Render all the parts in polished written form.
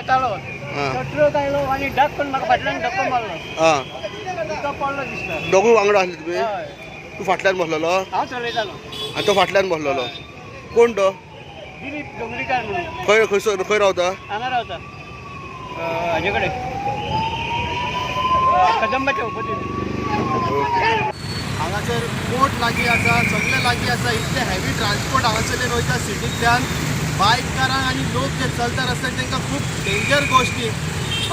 येतालो ट्रक आयलो आणि डाक करून म्हाका फाटल्यान धक्को मारलो. तो पडलो दिसता. दोगूय वांगडा आसले तुमी? हय. तूं फाटल्यान बसलेलो हांव चलयतालो. आनी तो फाटल्यान बसलेलो. कोण तो? दिलीप डोंगरीकार म्हणून. खंय रावता? हांगा रावता. हाजे कडेन कदंबाच्या उपजीत. हांगासर पोर्ट लागीं आसा, सगळें लागीं आसा. इतले हेवी ट्रान्सपोर्ट हांगासरल्यान वयता सिटींतल्यान. बायकारांक आनी लोक जे चलता रस्त्यार तांकां खूब डेंजर गोश्टी.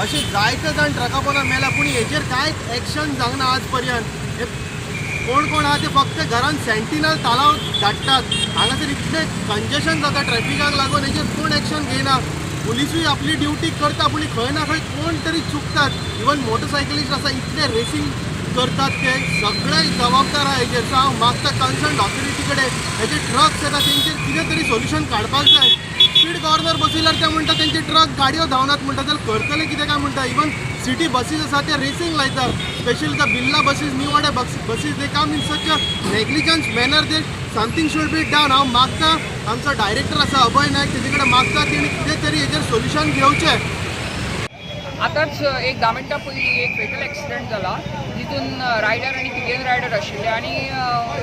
अशे जायते जाण ट्रका पोंदा मेला पूण हेजेर कांयच एक्शन जावना आज पर्यंत. कोण कोण आहा ते फक्त घरान सेंटिनल तालाव धाडटात. हांगासर इतलें कंजेशन जाता ट्रॅफिकाक लागून हेजेर कोण एक्शन घेयना. पुलिसूय आपली ड्युटी करता पूण खंय ना खंय कोण तरी चुकतात. इवन मोटरसायकलिस्ट आसा इतले रेसींग करतात ते सगळे जबाबदार आहा हेजेर. सो हांव मागता कन्सर्न ऑथॉरिटी कडेन हेजे ट्रक्स येता तेंचेर कितें तरी सोल्युशन काडपाक जाय. स्पीड गव्हर्नर बसयल्यार ते म्हणटा तेंचे ट्रक गाडयो धांवनात म्हणटा जाल्यार करतले कितें काय म्हणटा. इवन सिटी बसीस आसा ते रेसींग लायतात. Specially the Birla buses new Vaddem buses they come in such a negligence manner. They something should be done. हांव मागता आमचो डायरेक्टर आसा अभय नायक तेजे कडेन मागता तेणी कितें तरी हेजेर सोल्युशन घेवचें. आतांच एक 10 मिनटां पयलीं एक फेटल एक्सिडेंट जाला जितून रायडर आनी पिलियन रायडर आशिल्ले आनी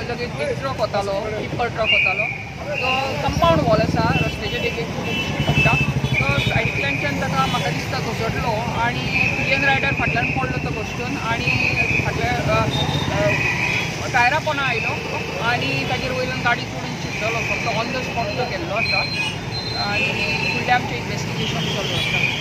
लगेच एक ट्रक वतालो टिप्पर ट्रक वतालो. तो कंपाऊंड वॉल आसा रस्त्याच्या देगेक पडटा. तो सायडींतल्यानच्यान ताका म्हाका दिसता घसरलो आनी पिलियन रायडर फाटल्यान पडलो तो घसरून आनी फाटल्या टायरा पोंदा आयलो आनी ताजेर वयल्यान गाडी चडून चिड्डलो. फक्त ऑन द स्पॉट तो गेल्लो आसा आनी फुडलें आमचें इन्वेस्टिगेशन चालू आसा.